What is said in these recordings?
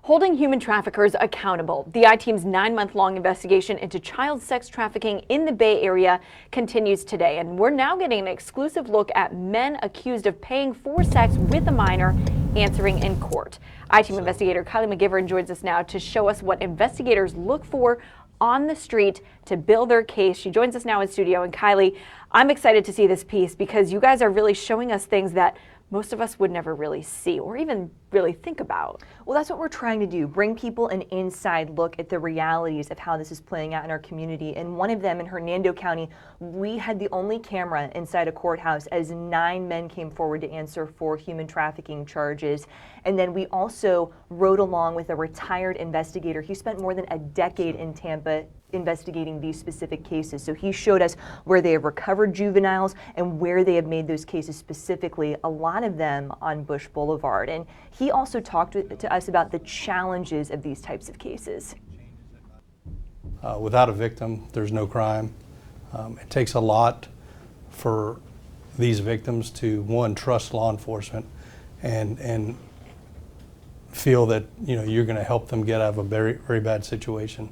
Holding human traffickers accountable. The I-Team's 9-month-long investigation into child sex trafficking in the Bay Area continues today, and we're now getting an exclusive look at men accused of paying for sex with a minor answering in court. I-Team investigator Kylie McGivern joins us now to show us what investigators look for on the street to build their case. She joins us now in studio. And Kylie, I'm excited to see this piece because you guys are really showing us things that most of us would never really see or even really think about. Well, that's what we're trying to do, bring people an inside look at the realities of how this is playing out in our community. And one of them in Hernando County, we had the only camera inside a courthouse as 9 men came forward to answer for human trafficking charges. And then we also rode along with a retired investigator. He spent more than a decade in Tampa investigating these specific cases. So he showed us where they have recovered juveniles and where they have made those cases specifically, a lot of them on Bush Boulevard. And he also talked to us about the challenges of these types of cases. Without a victim, there's no crime. It takes a lot for these victims to, one, trust law enforcement and feel that you're going to help them get out of a very, very bad situation.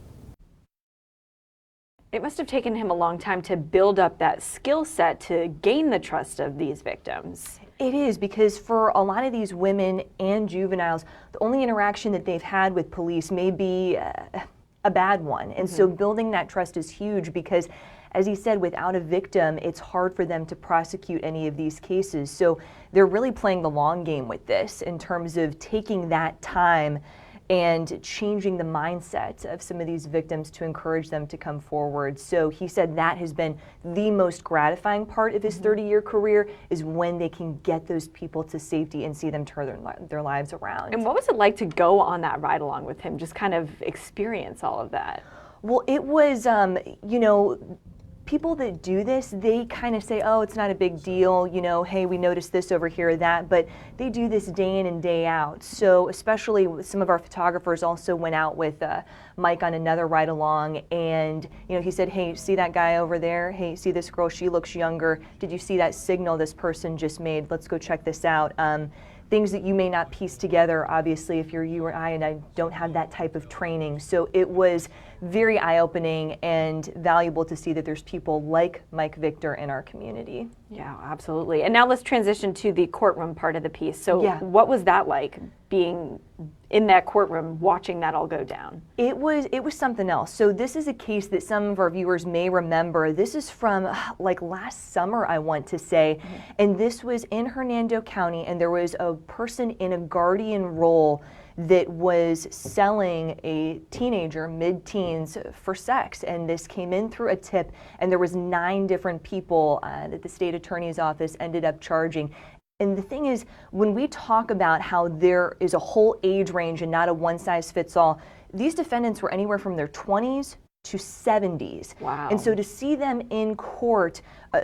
It must have taken him a long time to build up that skill set to gain the trust of these victims. It is, because for a lot of these women and juveniles, the only interaction that they've had with police may be a bad one. And so building that trust is huge because, as he said, without a victim, it's hard for them to prosecute any of these cases. So they're really playing the long game with this in terms of taking that time and changing the mindset of some of these victims to encourage them to come forward. So he said that has been the most gratifying part of his 30-year career, is when they can get those people to safety and see them turn their lives around. And what was it like to go on that ride along with him, just kind of experience all of that? Well, it was, people that do this, they kind of say, oh, it's not a big deal, hey, we noticed this over here or that, but they do this day in and day out. So especially some of our photographers also went out with Mike on another ride along, and he said, hey, see that guy over there? Hey, see this girl? She looks younger. Did you see that signal this person just made? Let's go check this out. Things that you may not piece together, obviously, if you're you or I, and I don't have that type of training. So it was very eye-opening and valuable to see that there's people like Mike Victor in our community. Yeah, absolutely. And now let's transition to the courtroom part of the piece. So what was that like, being in that courtroom, watching that all go down? It was something else. So this is a case that some of our viewers may remember. This is from like last summer, I want to say, and this was in Hernando County, and there was a person in a guardian role that was selling a teenager, mid-teens, for sex. And this came in through a tip, and there was 9 different people that the state attorney's office ended up charging. And the thing is, when we talk about how there is a whole age range and not a one-size-fits-all, these defendants were anywhere from their 20s to 70s. Wow. And so to see them in court,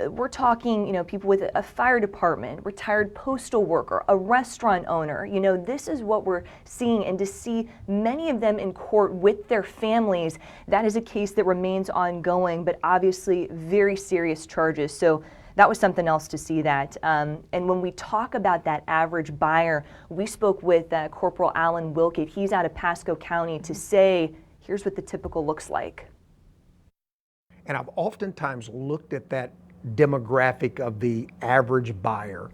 we're talking, people with a fire department, retired postal worker, a restaurant owner, this is what we're seeing. And to see many of them in court with their families, that is a case that remains ongoing, but obviously very serious charges. So that was something else to see that. And when we talk about that average buyer, we spoke with Corporal Alan Wilkett. He's out of Pasco County to say, here's what the typical looks like. And I've oftentimes looked at that demographic of the average buyer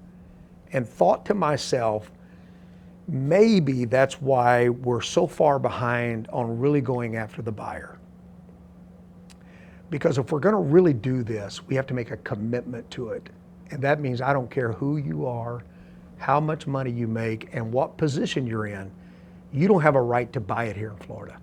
and thought to myself, maybe that's why we're so far behind on really going after the buyer. Because if we're going to really do this, we have to make a commitment to it. And that means I don't care who you are, how much money you make, and what position you're in. You don't have a right to buy it here in Florida.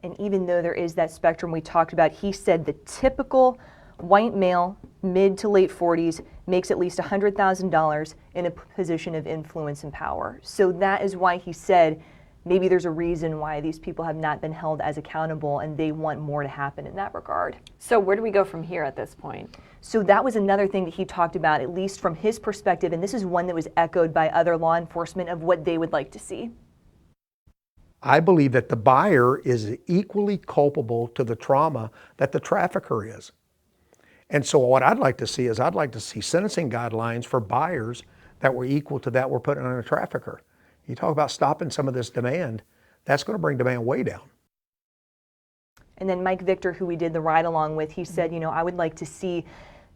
And even though there is that spectrum we talked about, he said the typical white male, mid to late 40s, makes at least $100,000 in a position of influence and power. So that is why he said maybe there's a reason why these people have not been held as accountable, and they want more to happen in that regard. So where do we go from here at this point? So that was another thing that he talked about, at least from his perspective, and this is one that was echoed by other law enforcement, of what they would like to see. I believe that the buyer is equally culpable to the trauma that the trafficker is. And so what I'd like to see is I'd like to see sentencing guidelines for buyers that were equal to that we're putting on a trafficker. You talk about stopping some of this demand, that's going to bring demand way down. And then Mike Victor, who we did the ride along with, he said, you know, I would like to see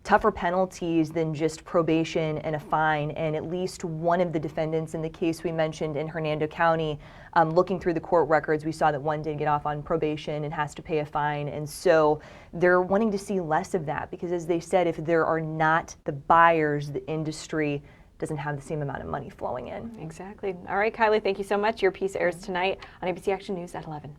tougher penalties than just probation and a fine. And at least one of the defendants in the case we mentioned in Hernando County, looking through the court records, we saw that one did get off on probation and has to pay a fine. And so they're wanting to see less of that because, as they said, if there are not the buyers, the industry doesn't have the same amount of money flowing in. Exactly. All right, Kylie, thank you so much. Your piece airs tonight on ABC Action News at 11.